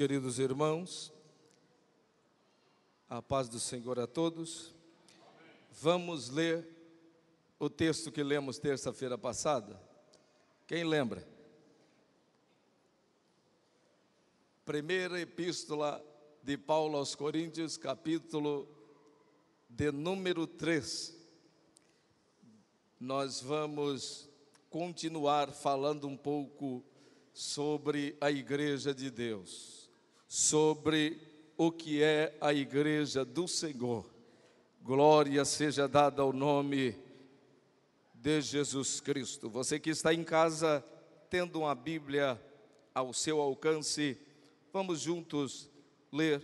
queridos irmãos, a paz do Senhor a todos. Vamos ler o texto que lemos terça-feira passada. Quem lembra? Primeira epístola de Paulo aos Coríntios, capítulo de número 3. Nós vamos continuar falando um pouco sobre a igreja de Deus, sobre o que é a igreja do Senhor. Glória seja dada ao nome de Jesus Cristo. Você que está em casa, tendo uma Bíblia ao seu alcance, vamos juntos ler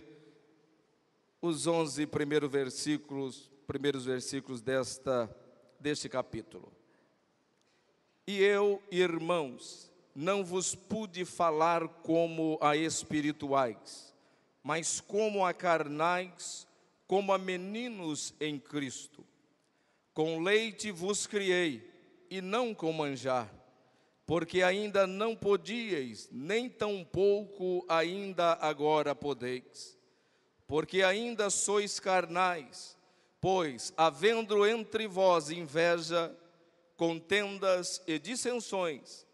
os 11 primeiros versículos deste capítulo. E eu, irmãos, não vos pude falar como a espirituais, mas como a carnais, como a meninos em Cristo. Com leite vos criei, e não com manjar, porque ainda não podíeis, nem tampouco ainda agora podeis. Porque ainda sois carnais, pois, havendo entre vós inveja, contendas e dissensões,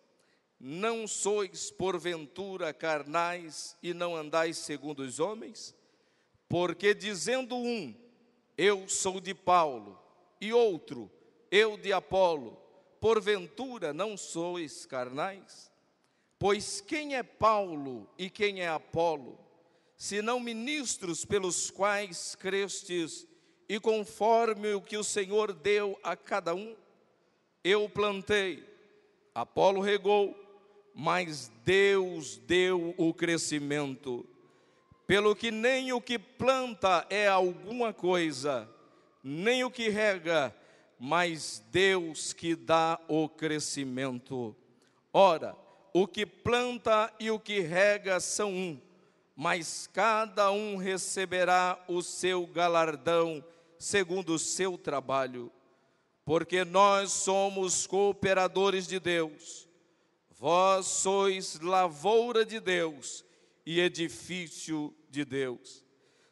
não sois porventura carnais e não andais segundo os homens? Porque dizendo um, eu sou de Paulo, e outro, eu de Apolo, porventura não sois carnais? Pois quem é Paulo e quem é Apolo, senão ministros pelos quais crestes, e conforme o que o Senhor deu a cada um? Eu plantei, Apolo regou, mas Deus deu o crescimento. Pelo que nem o que planta é alguma coisa, nem o que rega, mas Deus que dá o crescimento. Ora, o que planta e o que rega são um, mas cada um receberá o seu galardão segundo o seu trabalho. Porque nós somos cooperadores de Deus. Vós sois lavoura de Deus e edifício de Deus.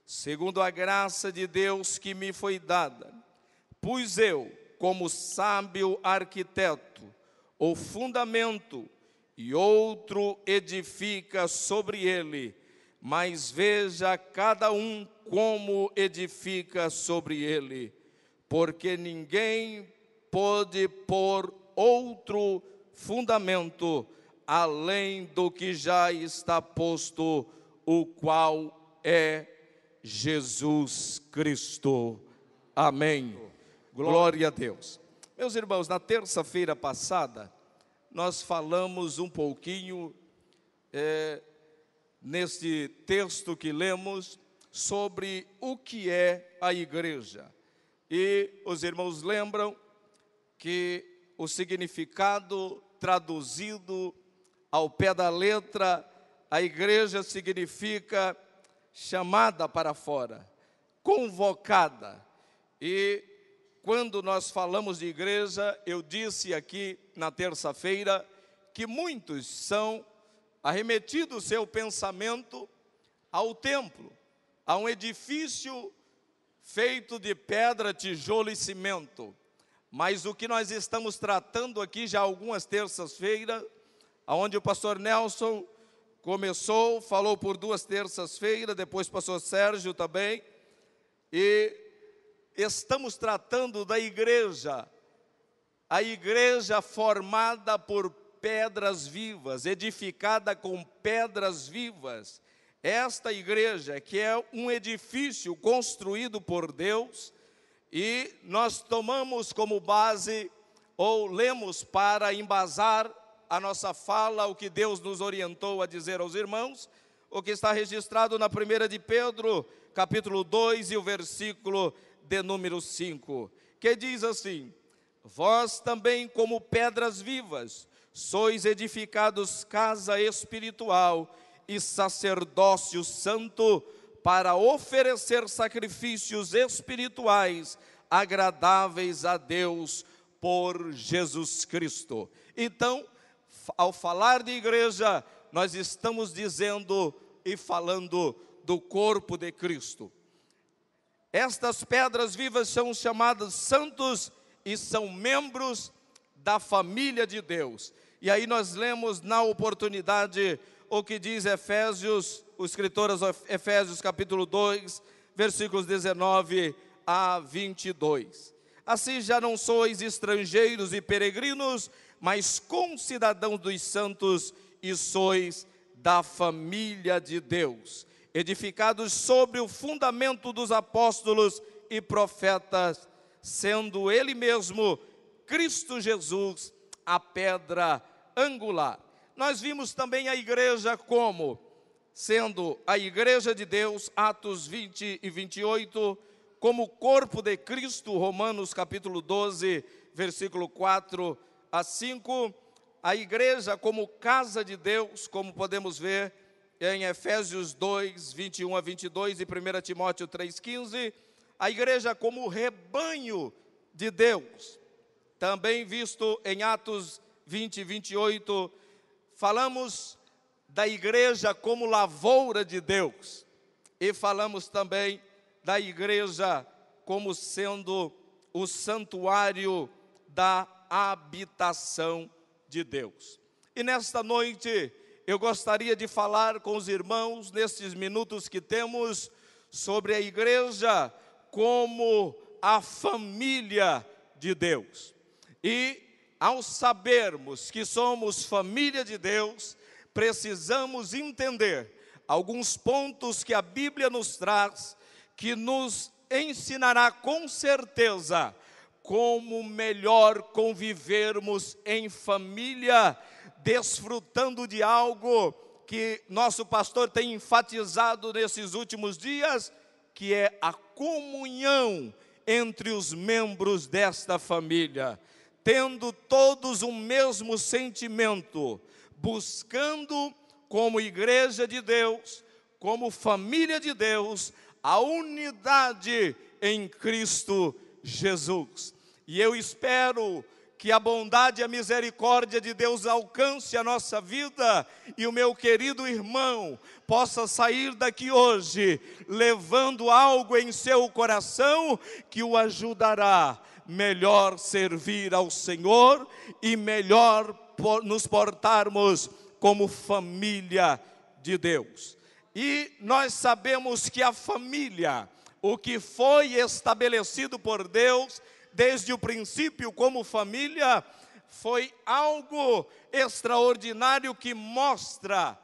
Segundo a graça de Deus que me foi dada, pus eu, como sábio arquiteto, o fundamento, e outro edifica sobre ele, mas veja cada um como edifica sobre ele, porque ninguém pode pôr outro fundamento além do que já está posto, o qual é Jesus Cristo. Amém. Glória a Deus. Meus irmãos, na terça-feira passada, nós falamos um pouquinho neste texto que lemos sobre o que é a igreja. E os irmãos lembram que o significado traduzido ao pé da letra, a igreja significa chamada para fora, convocada. E quando nós falamos de igreja, eu disse aqui na terça-feira que muitos são arremetidos seu pensamento ao templo, a um edifício feito de pedra, tijolo e cimento. Mas o que nós estamos tratando aqui já há algumas terças-feiras, onde o pastor Nelson começou, falou por 2 terças-feiras, depois o pastor Sérgio também, e estamos tratando da igreja, a igreja formada por pedras vivas, edificada com pedras vivas. Esta igreja que é um edifício construído por Deus, e nós tomamos como base, ou lemos para embasar a nossa fala, o que Deus nos orientou a dizer aos irmãos, o que está registrado na 1 de Pedro, capítulo 2 e o versículo de número 5, que diz assim: vós também como pedras vivas, sois edificados casa espiritual e sacerdócio santo, para oferecer sacrifícios espirituais agradáveis a Deus por Jesus Cristo. Então, ao falar de igreja, nós estamos dizendo e falando do corpo de Cristo. Estas pedras vivas são chamadas santos e são membros da família de Deus. E aí nós lemos na oportunidade o que diz Efésios, o escritor aos Efésios capítulo 2, versículos 19 a 22. Assim já não sois estrangeiros e peregrinos, mas concidadãos dos santos e sois da família de Deus, edificados sobre o fundamento dos apóstolos e profetas, sendo Ele mesmo, Cristo Jesus, a pedra angular. Nós vimos também a igreja como sendo a igreja de Deus, Atos 20 e 28, como corpo de Cristo, Romanos capítulo 12, versículo 4 a 5, a igreja como casa de Deus, como podemos ver em Efésios 2, 21 a 22 e 1 Timóteo 3,15, a igreja como rebanho de Deus, também visto em Atos 20 e 28, falamos da igreja como lavoura de Deus, e falamos também da igreja como sendo o santuário da habitação de Deus. E nesta noite eu gostaria de falar com os irmãos, nestes minutos que temos, sobre a igreja como a família de Deus. E ao sabermos que somos família de Deus, precisamos entender alguns pontos que a Bíblia nos traz, que nos ensinará com certeza como melhor convivermos em família, desfrutando de algo que nosso pastor tem enfatizado nesses últimos dias, que é a comunhão entre os membros desta família, tendo todos o mesmo sentimento, buscando como igreja de Deus, como família de Deus, a unidade em Cristo Jesus. E eu espero que a bondade e a misericórdia de Deus alcance a nossa vida e o meu querido irmão possa sair daqui hoje levando algo em seu coração que o ajudará melhor servir ao Senhor e melhor nos portarmos como família de Deus. E nós sabemos que a família, o que foi estabelecido por Deus desde o princípio como família, foi algo extraordinário que mostra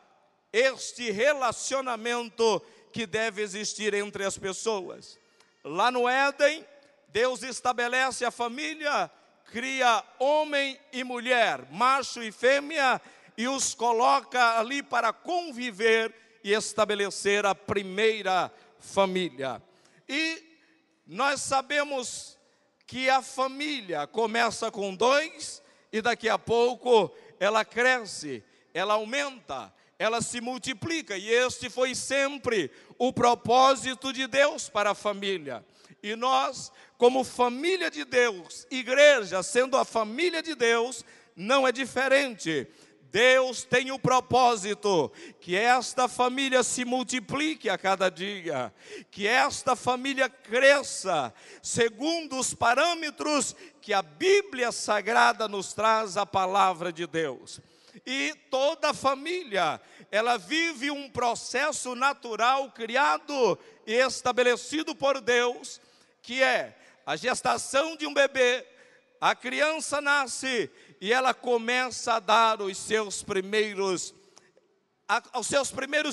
este relacionamento que deve existir entre as pessoas. Lá no Éden, Deus estabelece a família, cria homem e mulher, macho e fêmea, e os coloca ali para conviver e estabelecer a primeira família. E nós sabemos que a família começa com 2 e daqui a pouco ela cresce, ela aumenta, ela se multiplica, e este foi sempre o propósito de Deus para a família. E nós, como família de Deus, igreja sendo a família de Deus, não é diferente. Deus tem o propósito que esta família se multiplique a cada dia, que esta família cresça segundo os parâmetros que a Bíblia Sagrada nos traz, a palavra de Deus. E toda família, ela vive um processo natural criado e estabelecido por Deus, que é a gestação de um bebê. A criança nasce e ela começa a dar os seus primeiros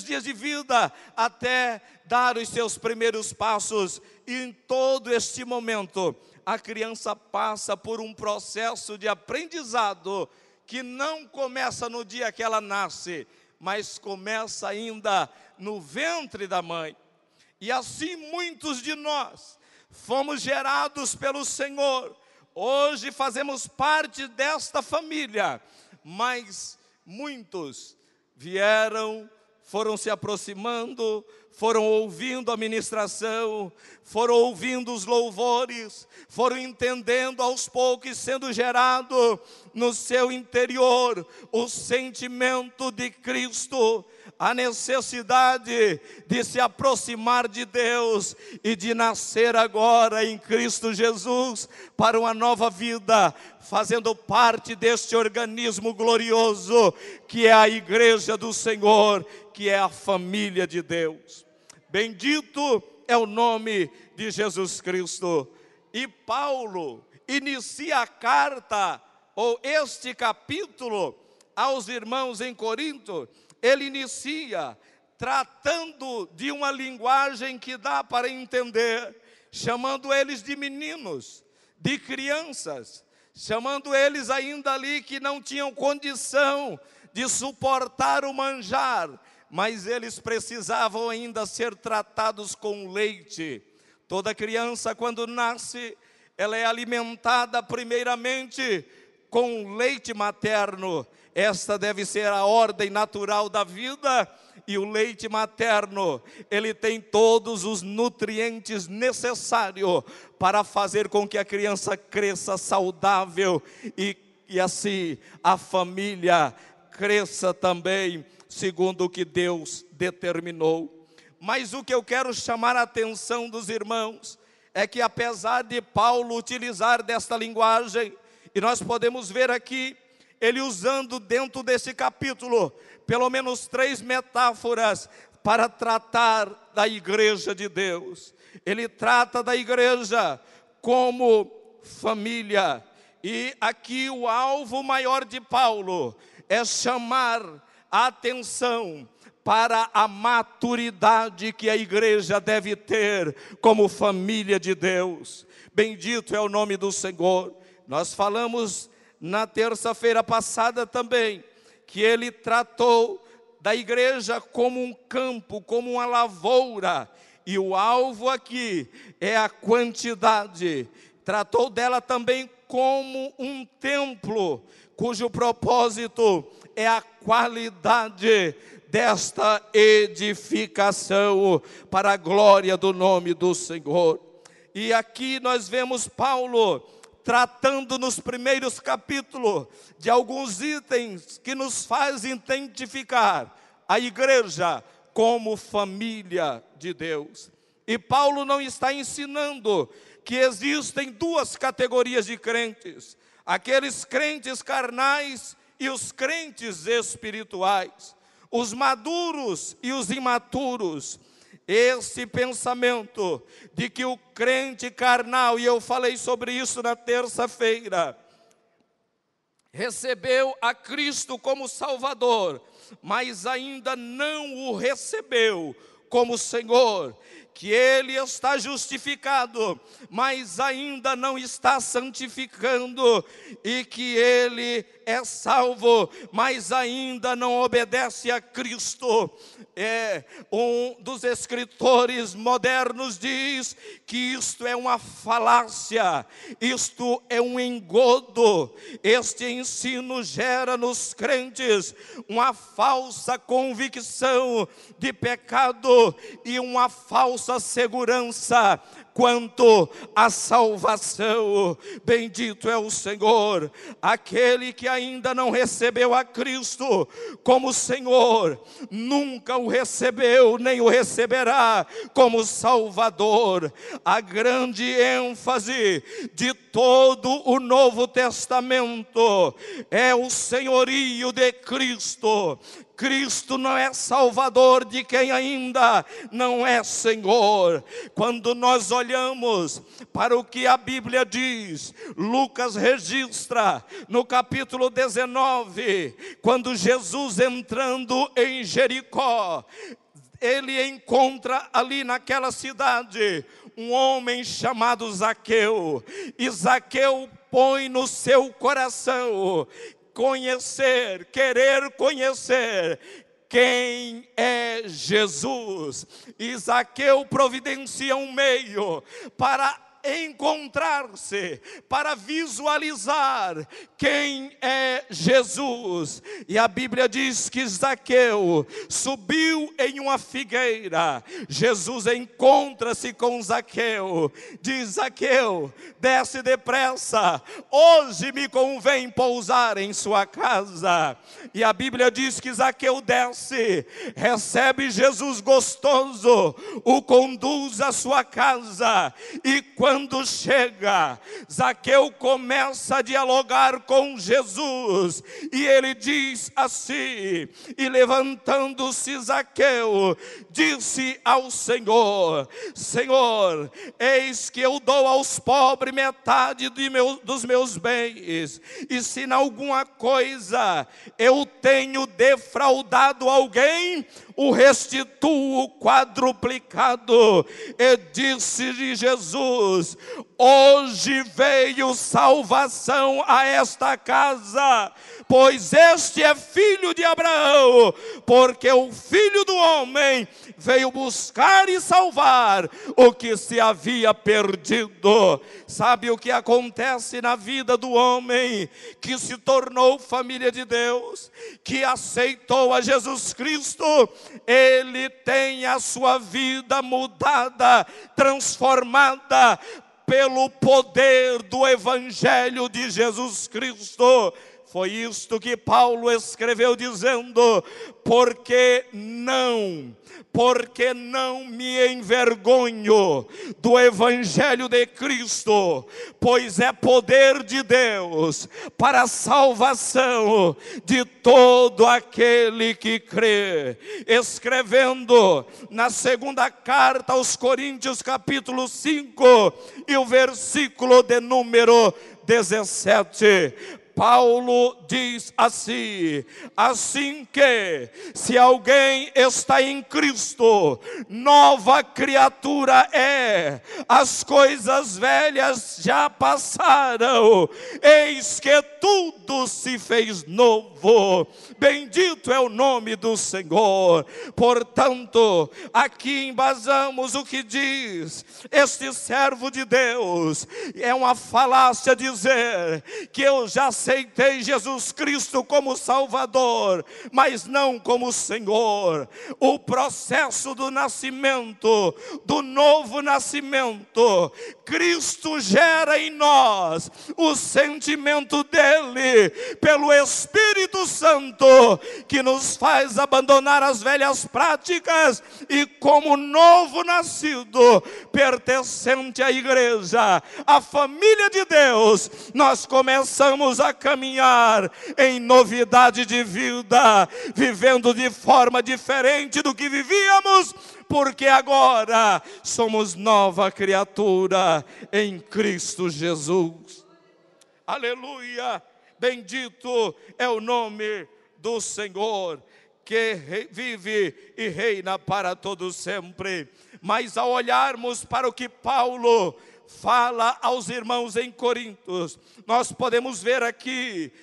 dias de vida, até dar os seus primeiros passos. E em todo este momento, a criança passa por um processo de aprendizado que não começa no dia que ela nasce, mas começa ainda no ventre da mãe. E assim muitos de nós fomos gerados pelo Senhor. Hoje fazemos parte desta família, mas muitos vieram, foram se aproximando, foram ouvindo a ministração, foram ouvindo os louvores, foram entendendo aos poucos, sendo gerado no seu interior o sentimento de Cristo, a necessidade de se aproximar de Deus e de nascer agora em Cristo Jesus para uma nova vida, fazendo parte deste organismo glorioso que é a igreja do Senhor, que é a família de Deus. Bendito é o nome de Jesus Cristo. E Paulo inicia a carta, ou este capítulo, aos irmãos em Corinto. Ele inicia tratando de uma linguagem que dá para entender, chamando eles de meninos, de crianças, chamando eles ainda ali que não tinham condição de suportar o manjar, mas eles precisavam ainda ser tratados com leite. Toda criança, quando nasce, ela é alimentada primeiramente com leite materno. Esta deve ser a ordem natural da vida, e o leite materno, ele tem todos os nutrientes necessários para fazer com que a criança cresça saudável e assim a família cresça também segundo o que Deus determinou. Mas o que eu quero chamar a atenção dos irmãos é que, apesar de Paulo utilizar desta linguagem, e nós podemos ver aqui ele usando dentro desse capítulo pelo menos 3 metáforas para tratar da igreja de Deus. Ele trata da igreja como família, e aqui o alvo maior de Paulo é chamar a atenção para a maturidade que a igreja deve ter como família de Deus. Bendito é o nome do Senhor. Nós falamos na terça-feira passada também que ele tratou da igreja como um campo, como uma lavoura, e o alvo aqui é a quantidade. Tratou dela também como um templo, cujo propósito é a qualidade desta edificação para a glória do nome do Senhor. E aqui nós vemos Paulo tratando nos primeiros capítulos de alguns itens que nos fazem identificar a igreja como família de Deus. E Paulo não está ensinando que existem 2 categorias de crentes: aqueles crentes carnais e os crentes espirituais, os maduros e os imaturos. Esse pensamento de que o crente carnal, e eu falei sobre isso na terça-feira, recebeu a Cristo como Salvador, mas ainda não o recebeu como Senhor, que ele está justificado, mas ainda não está santificando, e que ele é salvo, mas ainda não obedece a Cristo. Um dos escritores modernos diz que isto é uma falácia, isto é um engodo. Este ensino gera nos crentes uma falsa convicção de pecado e uma falsa segurança quanto à salvação. Bendito é o Senhor. Aquele que ainda não recebeu a Cristo como Senhor, nunca o recebeu, nem o receberá como Salvador. A grande ênfase de todo o Novo Testamento é o senhorio de Cristo. Cristo não é Salvador de quem ainda não é Senhor. Quando nós olhamos para o que a Bíblia diz, Lucas registra no capítulo 19, quando Jesus entrando em Jericó, ele encontra ali naquela cidade um homem chamado Zaqueu, e Zaqueu põe no seu coração querer conhecer quem é Jesus. E Zaqueu providencia um meio para encontrar-se, para visualizar quem é Jesus. E a Bíblia diz que Zaqueu subiu em uma figueira. Jesus encontra-se com Zaqueu, diz: Zaqueu, desce depressa, hoje me convém pousar em sua casa. E a Bíblia diz que Zaqueu desce, recebe Jesus gostoso, o conduz à sua casa, e quando chega, Zaqueu começa a dialogar com Jesus, e ele diz assim: e levantando-se Zaqueu, disse ao Senhor: Senhor, eis que eu dou aos pobres metade dos meus bens, e se em alguma coisa eu tenho defraudado alguém, o restituo quadruplicado. E disse-lhe Jesus: hoje veio salvação a esta casa, pois este é filho de Abraão, porque o Filho do Homem veio buscar e salvar o que se havia perdido. Sabe o que acontece na vida do homem que se tornou família de Deus, que aceitou a Jesus Cristo? Ele tem a sua vida mudada, transformada pelo poder do Evangelho de Jesus Cristo. Foi isto que Paulo escreveu dizendo: porque não me envergonho do Evangelho de Cristo, pois é poder de Deus para a salvação de todo aquele que crê. Escrevendo na segunda carta aos Coríntios, capítulo 5, e o versículo de número 17, Paulo diz assim: assim que, se alguém está em Cristo, nova criatura é, as coisas velhas já passaram, eis que tudo se fez novo. Bendito é o nome do Senhor. Portanto, aqui embasamos o que diz este servo de Deus. É uma falácia dizer que eu já aceitei Jesus Cristo como Salvador, mas não como Senhor. O processo do nascimento, do novo nascimento, Cristo gera em nós o sentimento dele, pelo Espírito Santo, que nos faz abandonar as velhas práticas, e como novo nascido, pertencente à igreja, à família de Deus, nós começamos a caminhar em novidade de vida, vivendo de forma diferente do que vivíamos, porque agora somos nova criatura em Cristo Jesus. Aleluia! Bendito é o nome do Senhor, que vive e reina para todo sempre. Mas ao olharmos para o que Paulo fala aos irmãos em Coríntios, nós podemos ver aqui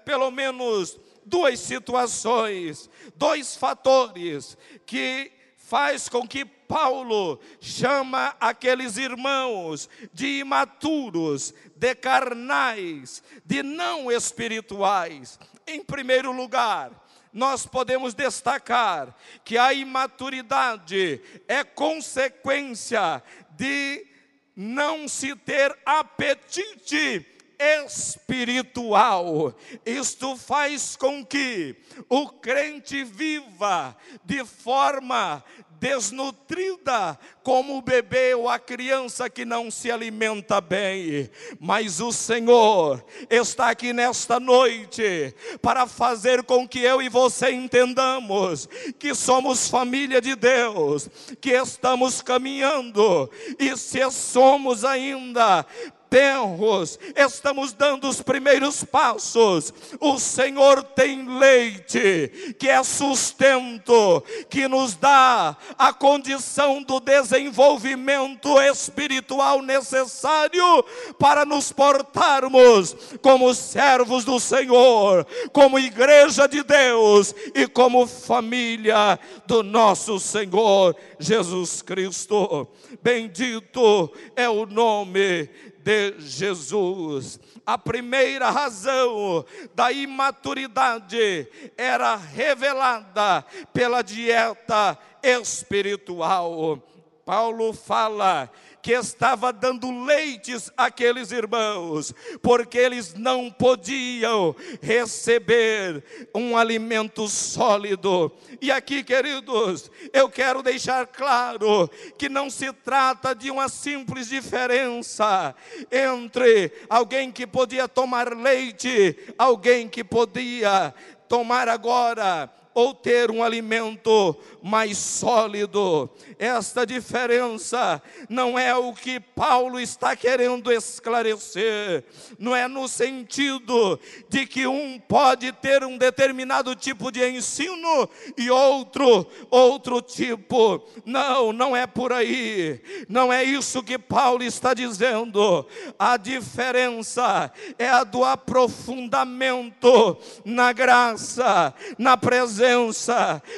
pelo menos duas situações, dois fatores que faz com que Paulo chama aqueles irmãos de imaturos, de carnais, de não espirituais. Em primeiro lugar, nós podemos destacar que a imaturidade é consequência de não se ter apetite espiritual. Isto faz com que o crente viva de forma desnutrida, como o bebê ou a criança que não se alimenta bem. Mas o Senhor está aqui nesta noite para fazer com que eu e você entendamos que somos família de Deus, que estamos caminhando, e se somos ainda tenros, estamos dando os primeiros passos. O Senhor tem leite, que é sustento, que nos dá a condição do desenvolvimento espiritual necessário para nos portarmos como servos do Senhor, como igreja de Deus e como família do nosso Senhor Jesus Cristo. Bendito é o nome de Jesus. A primeira razão da imaturidade era revelada pela dieta espiritual. Paulo fala que estava dando leites àqueles irmãos, porque eles não podiam receber um alimento sólido. E aqui, queridos, eu quero deixar claro que não se trata de uma simples diferença entre alguém que podia tomar leite, alguém que podia tomar agora ou ter um alimento mais sólido. Esta diferença não é o que Paulo está querendo esclarecer. Não é no sentido de que um pode ter um determinado tipo de ensino e outro tipo. Não, não é por aí. Não é isso que Paulo está dizendo. A diferença é a do aprofundamento na graça, na presença,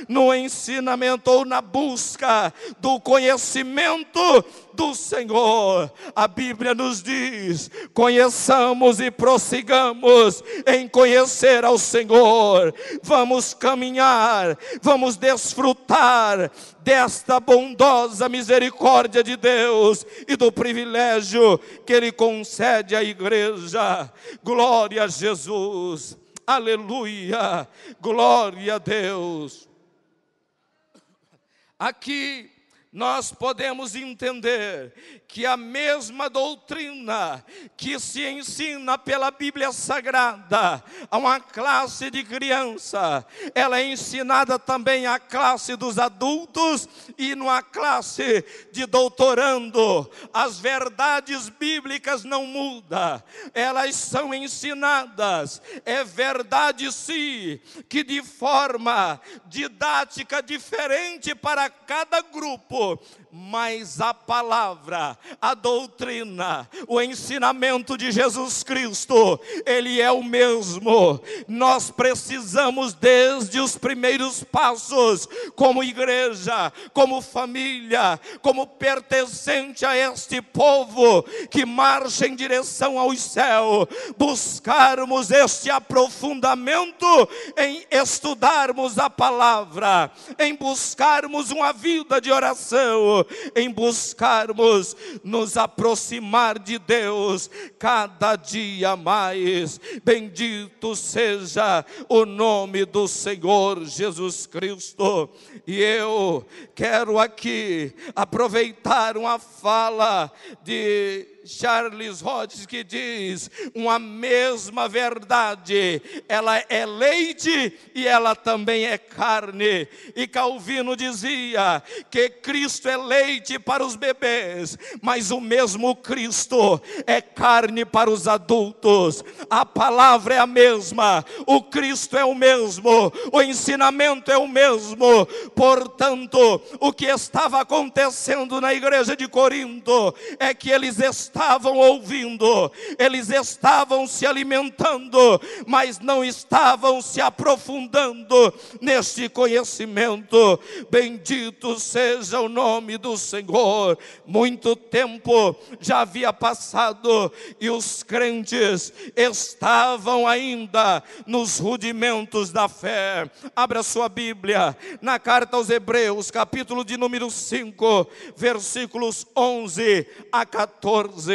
no ensinamento ou na busca do conhecimento do Senhor. A Bíblia nos diz: conheçamos e prossigamos em conhecer ao Senhor. Vamos caminhar, vamos desfrutar desta bondosa misericórdia de Deus e do privilégio que Ele concede à igreja. Glória a Jesus. Aleluia, glória a Deus. Aqui nós podemos entender que a mesma doutrina que se ensina pela Bíblia Sagrada a uma classe de criança, ela é ensinada também à classe dos adultos e numa classe de doutorando. As verdades bíblicas não mudam, elas são ensinadas. É verdade sim, que de forma didática diferente para cada grupo, mas a palavra, a doutrina, o ensinamento de Jesus Cristo, ele é o mesmo. Nós precisamos desde os primeiros passos, como igreja, como família, como pertencente a este povo que marcha em direção ao céu, buscarmos este aprofundamento em estudarmos a palavra, em buscarmos uma vida de oração, em buscarmos nos aproximar de Deus cada dia mais. Bendito seja o nome do Senhor Jesus Cristo. E eu quero aqui aproveitar uma fala de Charles Hodges, que diz: uma mesma verdade, ela é leite e ela também é carne. E Calvino dizia que Cristo é leite para os bebês, mas o mesmo Cristo é carne para os adultos. A palavra é a mesma, o Cristo é o mesmo, o ensinamento é o mesmo. Portanto, o que estava acontecendo na igreja de Corinto é que eles estavam ouvindo, eles estavam se alimentando, mas não estavam se aprofundando neste conhecimento. Bendito seja o nome do Senhor. Muito tempo já havia passado e os crentes estavam ainda nos rudimentos da fé. Abra sua Bíblia na carta aos Hebreus, capítulo de número 5, versículos 11 a 14,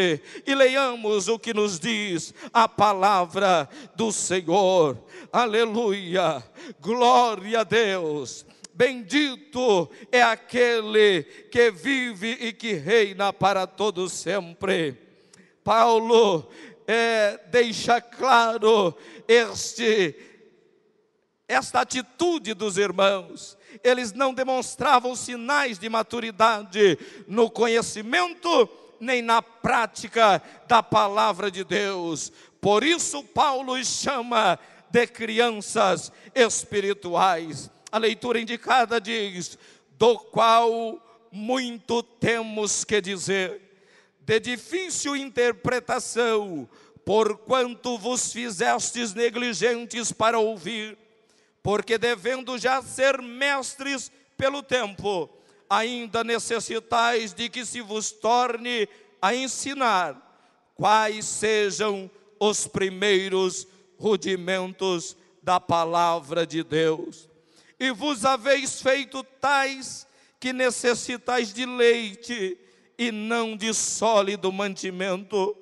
e leiamos o que nos diz a palavra do Senhor. Aleluia, glória a Deus. Bendito é aquele que vive e que reina para todo sempre. Paulo deixa claro esta atitude dos irmãos. Eles não demonstravam sinais de maturidade no conhecimento nem na prática da palavra de Deus. Por isso Paulo os chama de crianças espirituais. A leitura indicada diz: do qual muito temos que dizer, de difícil interpretação, porquanto vos fizestes negligentes para ouvir, porque devendo já ser mestres pelo tempo, ainda necessitais de que se vos torne a ensinar quais sejam os primeiros rudimentos da palavra de Deus. E vos haveis feito tais que necessitais de leite e não de sólido mantimento,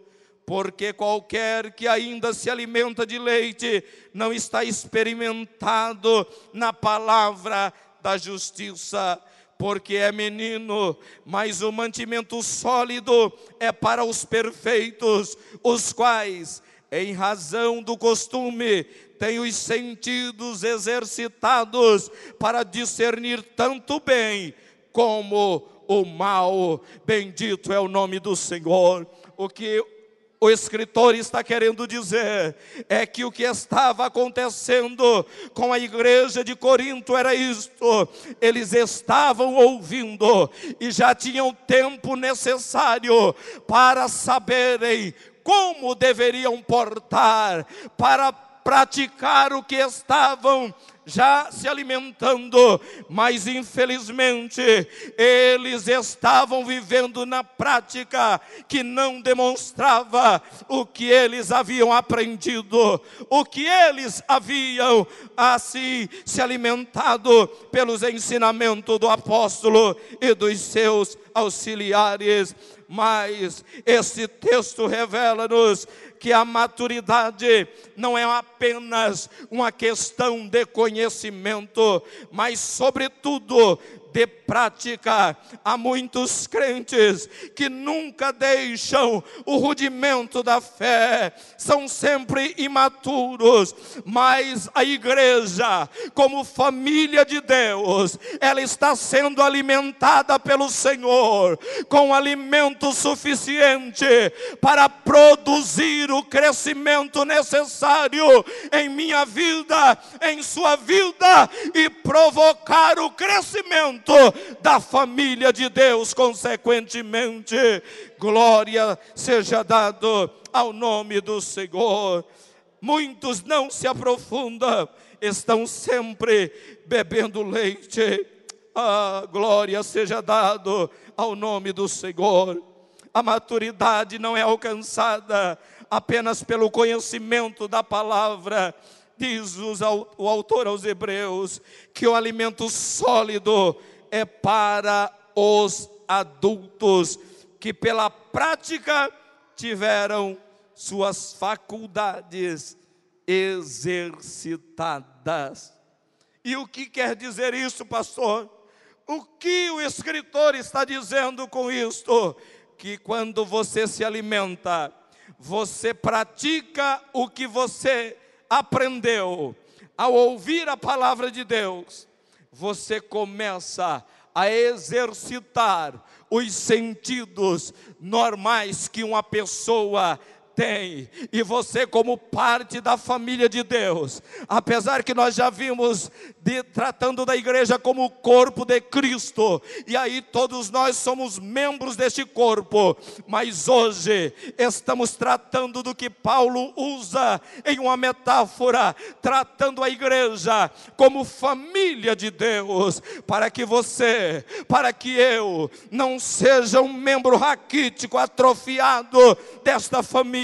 porque qualquer que ainda se alimenta de leite não está experimentado na palavra da justiça, porque é menino. Mas o mantimento sólido é para os perfeitos, os quais, em razão do costume, têm os sentidos exercitados para discernir tanto o bem como o mal. Bendito é o nome do Senhor. O que o escritor está querendo dizer é que o que estava acontecendo com a igreja de Corinto era isto: eles estavam ouvindo e já tinham tempo necessário para saberem como deveriam portar, para praticar o que estavam já se alimentando, mas infelizmente eles estavam vivendo na prática que não demonstrava o que eles haviam aprendido, o que eles haviam assim se alimentado pelos ensinamentos do apóstolo e dos seus auxiliares. Mas esse texto revela-nos que a maturidade não é apenas uma questão de conhecimento, mas sobretudo de prática. Há muitos crentes que nunca deixam o rudimento da fé, são sempre imaturos, mas a igreja, como família de Deus, ela está sendo alimentada pelo Senhor com alimento suficiente para produzir o crescimento necessário em minha vida, em sua vida, e provocar o crescimento da família de Deus consequentemente. Glória seja dado ao nome do Senhor. Muitos não se aprofundam, estão sempre bebendo leite. Glória seja dado ao nome do Senhor. A maturidade não é alcançada apenas pelo conhecimento da palavra. Diz o autor aos Hebreus que o alimento sólido é para os adultos que pela prática tiveram suas faculdades exercitadas. E o que quer dizer isso, pastor? O que o escritor está dizendo com isto? Que quando você se alimenta, você pratica o que você aprendeu. Ao ouvir a palavra de Deus, você começa a exercitar os sentidos normais que uma pessoa tem. E você, como parte da família de Deus, apesar que nós já vimos tratando da igreja como o corpo de Cristo, e aí todos nós somos membros deste corpo, mas hoje estamos tratando do que Paulo usa em uma metáfora, tratando a igreja como família de Deus, para que você, para que eu não seja um membro raquítico, atrofiado desta família.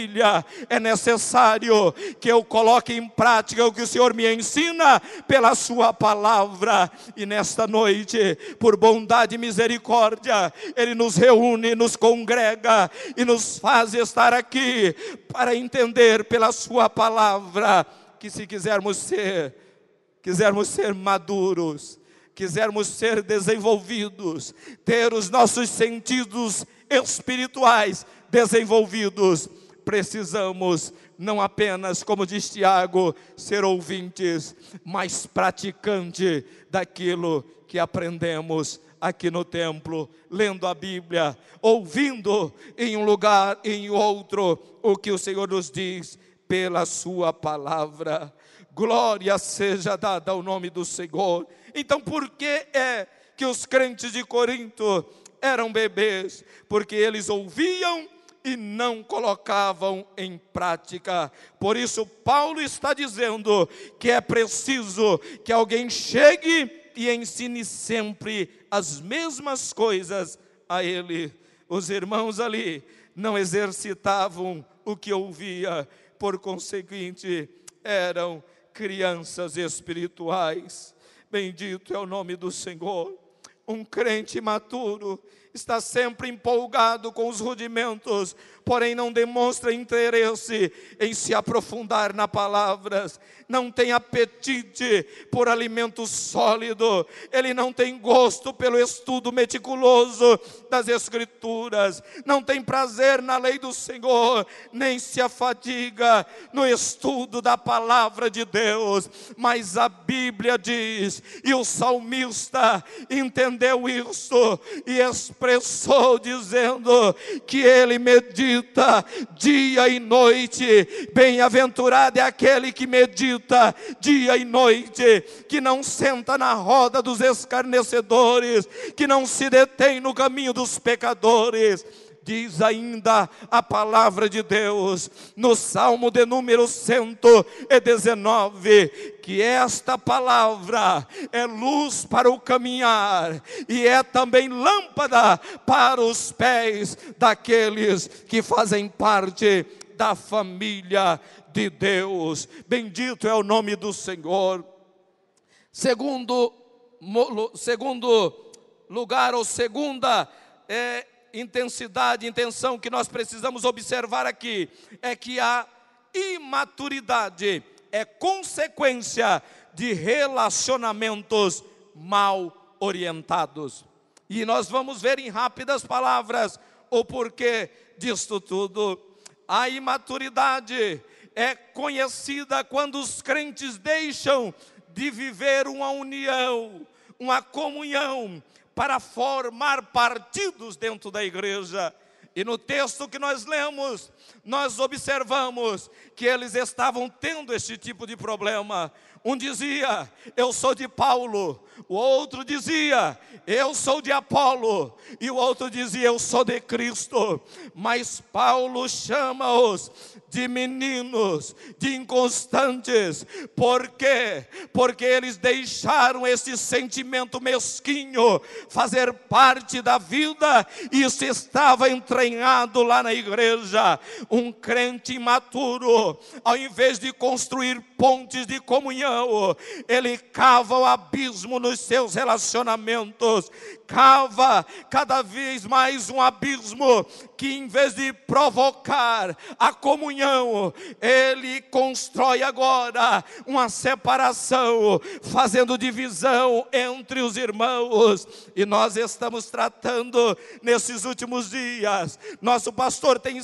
É necessário que eu coloque em prática o que o Senhor me ensina pela sua palavra. E nesta noite, por bondade e misericórdia, Ele nos reúne, nos congrega e nos faz estar aqui para entender pela sua palavra que se quisermos ser maduros, quisermos ser desenvolvidos, ter os nossos sentidos espirituais desenvolvidos, precisamos não apenas, como diz Tiago, ser ouvintes, mas praticante daquilo que aprendemos aqui no templo, lendo a Bíblia, ouvindo em um lugar, em outro, o que o Senhor nos diz pela sua palavra. Glória seja dada ao nome do Senhor. Então, por que é que os crentes de Corinto eram bebês? Porque eles ouviam e não colocavam em prática. Por isso Paulo está dizendo que é preciso que alguém chegue e ensine sempre as mesmas coisas a ele. Os irmãos ali não exercitavam o que ouvia, por conseguinte, eram crianças espirituais. Bendito é o nome do Senhor. Um crente maturo está sempre empolgado com os rudimentos, porém não demonstra interesse em se aprofundar na palavra, não tem apetite por alimento sólido, ele não tem gosto pelo estudo meticuloso das Escrituras, não tem prazer na lei do Senhor, nem se afadiga no estudo da palavra de Deus. Mas a Bíblia diz, e o salmista entendeu isso e expressou dizendo que ele medita dia e noite. Bem-aventurado é aquele que medita dia e noite, que não senta na roda dos escarnecedores, que não se detém no caminho dos pecadores. Diz ainda a palavra de Deus, no Salmo de número 119, que esta palavra é luz para o caminhar, e é também lâmpada para os pés daqueles que fazem parte da família de Deus. Bendito é o nome do Senhor. Segundo lugar, ou segunda intenção que nós precisamos observar aqui, é que a imaturidade é consequência de relacionamentos mal orientados. E nós vamos ver em rápidas palavras o porquê disto tudo. A imaturidade é conhecida quando os crentes deixam de viver uma união, uma comunhão, para formar partidos dentro da igreja. E no texto que nós lemos, nós observamos que eles estavam tendo esse tipo de problema. Um dizia, eu sou de Paulo. O outro dizia, eu sou de Apolo. E o outro dizia, eu sou de Cristo. Mas Paulo chama-os de meninos, de inconstantes. Por quê? Porque eles deixaram esse sentimento mesquinho fazer parte da vida, e isso estava entranhado lá na igreja. Um crente imaturo, ao invés de construir pontes de comunhão, ele cava o abismo nos seus relacionamentos, cava cada vez mais um abismo que, em vez de provocar a comunhão, ele constrói agora uma separação, fazendo divisão entre os irmãos. E nós estamos tratando nesses últimos dias, nosso pastor tem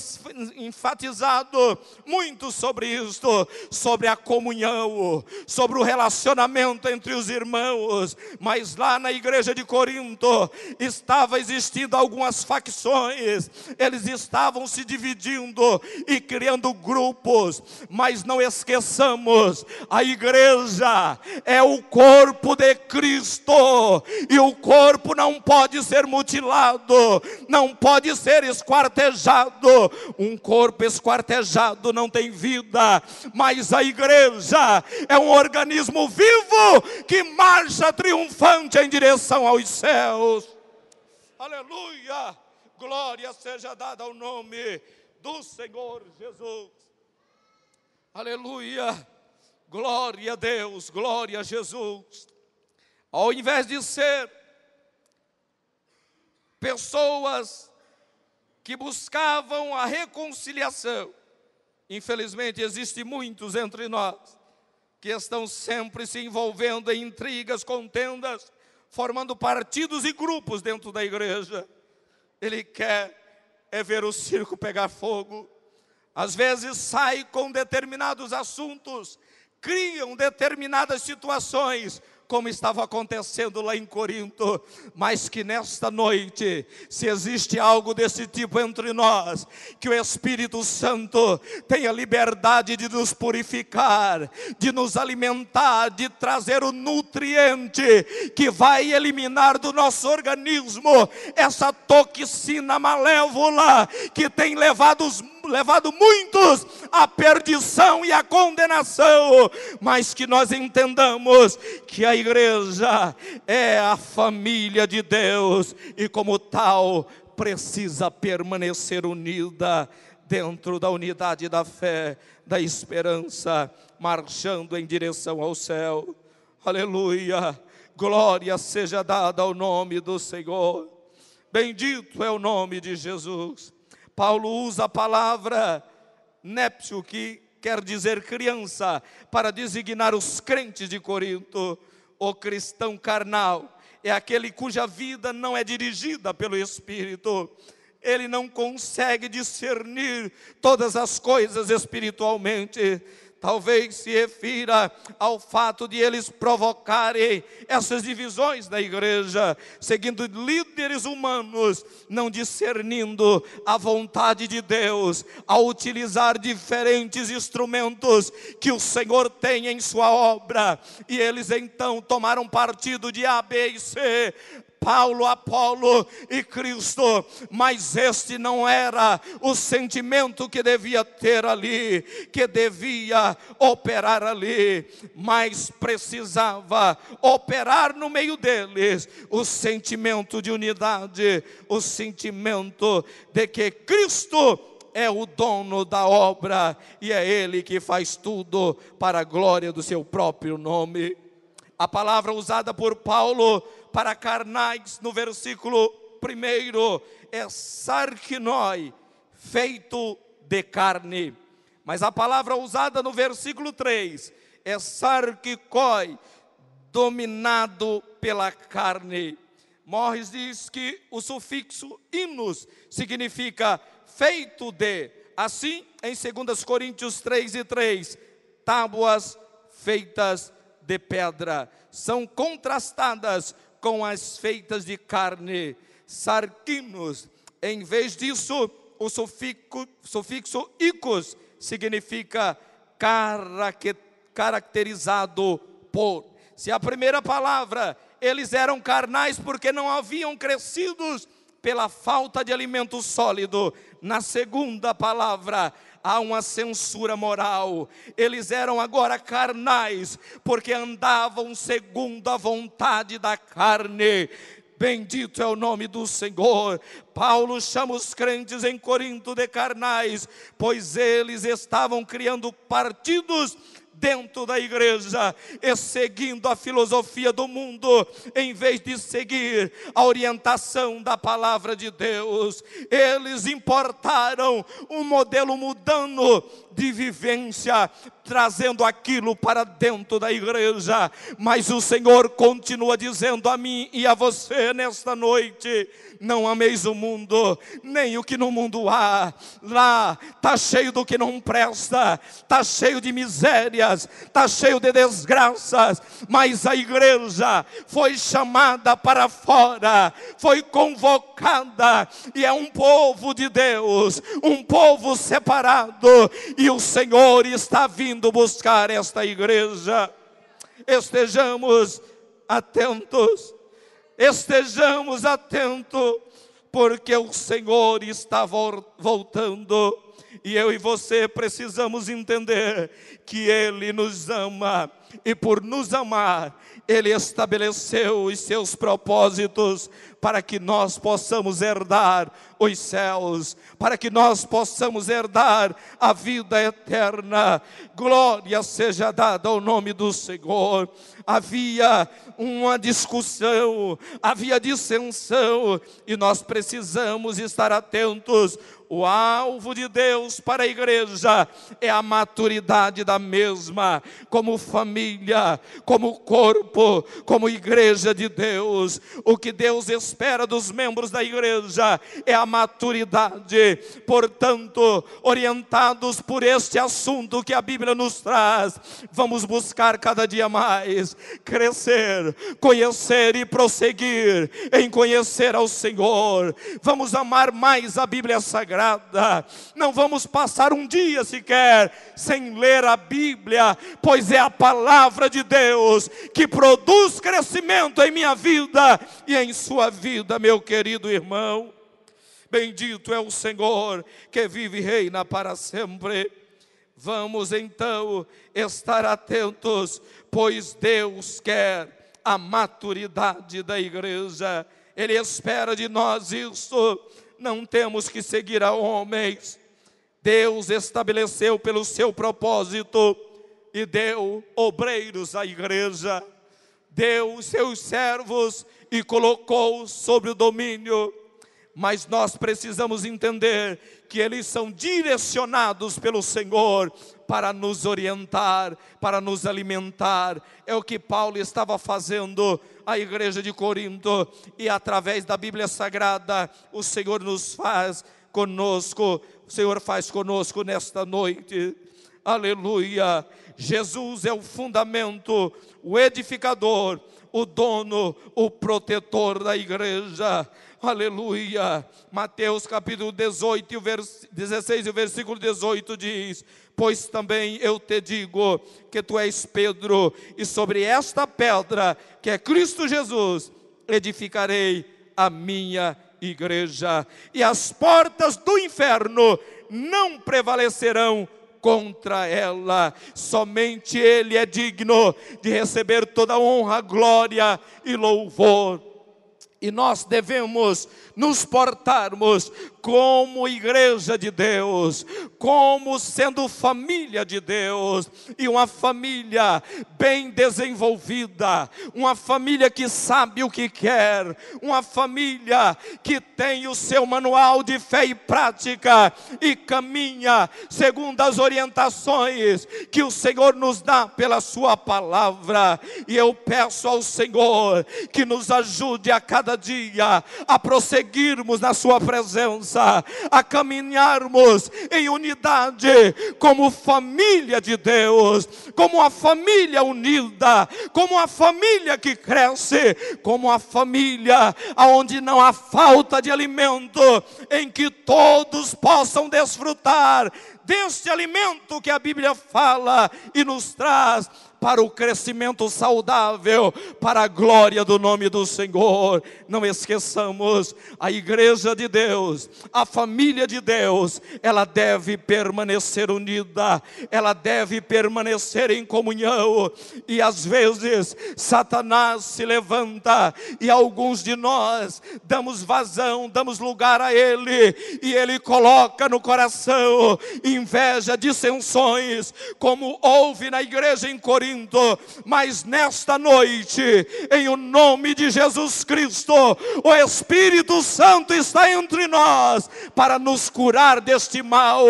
enfatizado muito sobre isto, sobre a comunhão, sobre o relacionamento entre os irmãos. Mas lá na igreja de Corinto estava existindo algumas facções, eles estavam se dividindo e criando grupos. Mas não esqueçamos, a igreja é o corpo de Cristo, e o corpo não pode ser mutilado, não pode ser esquartejado. Um corpo esquartejado não tem vida, mas a igreja é um organismo vivo que marcha triunfante em direção aos céus. Aleluia! Glória seja dada ao nome do Senhor Jesus. Aleluia! Glória a Deus, glória a Jesus. Ao invés de ser pessoas que buscavam a reconciliação, infelizmente existem muitos entre nós que estão sempre se envolvendo em intrigas, contendas, formando partidos e grupos dentro da igreja. Ele quer ver o circo pegar fogo. Às vezes sai com determinados assuntos, criam determinadas situações como estava acontecendo lá em Corinto, mas que nesta noite, se existe algo desse tipo entre nós, que o Espírito Santo tenha liberdade de nos purificar, de nos alimentar, de trazer o nutriente que vai eliminar do nosso organismo essa toxina malévola que tem levado muitos à perdição e à condenação, mas que nós entendamos que a igreja é a família de Deus e como tal precisa permanecer unida dentro da unidade da fé, da esperança, marchando em direção ao céu. Aleluia, glória seja dada ao nome do Senhor, bendito é o nome de Jesus. Paulo usa a palavra népcio, que quer dizer criança, para designar os crentes de Corinto. O cristão carnal é aquele cuja vida não é dirigida pelo Espírito. Ele não consegue discernir todas as coisas espiritualmente. Talvez se refira ao fato de eles provocarem essas divisões da igreja, seguindo líderes humanos, não discernindo a vontade de Deus, ao utilizar diferentes instrumentos que o Senhor tem em sua obra, e eles então tomaram partido de A, B e C, Paulo, Apolo e Cristo, mas este não era o sentimento que devia ter ali, que devia operar ali, mas precisava operar no meio deles o sentimento de unidade, o sentimento de que Cristo é o dono da obra e é Ele que faz tudo para a glória do seu próprio nome. A palavra usada por Paulo para carnais no versículo 1 é sarkinoi, feito de carne. Mas a palavra usada no versículo 3 é sarkikoi, dominado pela carne. Morris diz que o sufixo inos significa feito de. Assim, em 2 Coríntios 3:3, tábuas feitas de pedra são contrastadas com as feitas de carne, sarkinos. Em vez disso, o sufixo ikos significa caracterizado por. Se a primeira palavra, eles eram carnais porque não haviam crescidos pela falta de alimento sólido, na segunda palavra, há uma censura moral. Eles eram agora carnais, porque andavam segundo a vontade da carne. Bendito é o nome do Senhor. Paulo chama os crentes em Corinto de carnais, pois eles estavam criando partidos dentro da igreja, e seguindo a filosofia do mundo, em vez de seguir a orientação da palavra de Deus. Eles importaram um modelo mundano de vivência, trazendo aquilo para dentro da igreja. Mas o Senhor continua dizendo a mim e a você nesta noite: não ameis o mundo, nem o que no mundo há. Lá está cheio do que não presta, está cheio de misérias, está cheio de desgraças, mas a igreja foi chamada para fora, foi convocada, e é um povo de Deus, um povo separado, e o Senhor está vindo buscar esta igreja. Estejamos atentos, porque o Senhor está voltando, e eu e você precisamos entender que Ele nos ama, e por nos amar, Ele estabeleceu os seus propósitos para que nós possamos herdar os céus, para que nós possamos herdar a vida eterna. Glória seja dada ao nome do Senhor. Havia uma discussão, havia dissensão, e nós precisamos estar atentos. O alvo de Deus para a igreja é a maturidade da mesma, como família família, como corpo, como igreja de Deus. O que Deus espera dos membros da igreja é a maturidade. Portanto, orientados por este assunto que a Bíblia nos traz, vamos buscar cada dia mais crescer, conhecer e prosseguir em conhecer ao Senhor. Vamos amar mais a Bíblia Sagrada. Não vamos passar um dia sequer sem ler a Bíblia, pois é a palavra de Deus que produz crescimento em minha vida e em sua vida, meu querido irmão. Bendito é o Senhor que vive e reina para sempre. Vamos então estar atentos, pois Deus quer a maturidade da igreja. Ele espera de nós isso. Não temos que seguir a homens. Deus estabeleceu pelo seu propósito e deu obreiros à igreja. Deu os seus servos e colocou sobre o domínio. Mas nós precisamos entender que eles são direcionados pelo Senhor para nos orientar, para nos alimentar. É o que Paulo estava fazendo à igreja de Corinto, e através da Bíblia Sagrada o Senhor nos faz conosco, o Senhor faz conosco nesta noite. Aleluia! Jesus é o fundamento, o edificador, o dono, o protetor da igreja. Aleluia! Mateus capítulo 18, 16 e o versículo 18 diz: pois também eu te digo que tu és Pedro, e sobre esta pedra, que é Cristo Jesus, edificarei a minha igreja, e as portas do inferno não prevalecerão contra ela. Somente Ele é digno de receber toda honra, glória e louvor. E nós devemos nos portarmos como igreja de Deus, como sendo família de Deus, e uma família bem desenvolvida, uma família que sabe o que quer, uma família que tem o seu manual de fé e prática e caminha segundo as orientações que o Senhor nos dá pela sua palavra. E eu peço ao Senhor que nos ajude a cada dia a prosseguirmos na sua presença, a caminharmos em unidade como família de Deus, como uma família unida, como uma família que cresce, como uma família onde não há falta de alimento, em que todos possam desfrutar deste alimento que a Bíblia fala e nos traz para o crescimento saudável, para a glória do nome do Senhor. Não esqueçamos, a igreja de Deus, a família de Deus, ela deve permanecer unida, ela deve permanecer em comunhão. E às vezes Satanás se levanta e alguns de nós damos vazão, damos lugar a ele, e ele coloca no coração inveja, dissensões, como houve na igreja em Corinto. Mas nesta noite, em o nome de Jesus Cristo, o Espírito Santo está entre nós para nos curar deste mal,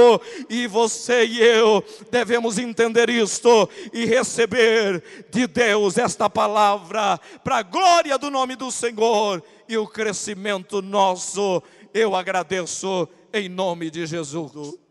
e você e eu devemos entender isto e receber de Deus esta palavra para a glória do nome do Senhor e o crescimento nosso. Eu agradeço em nome de Jesus.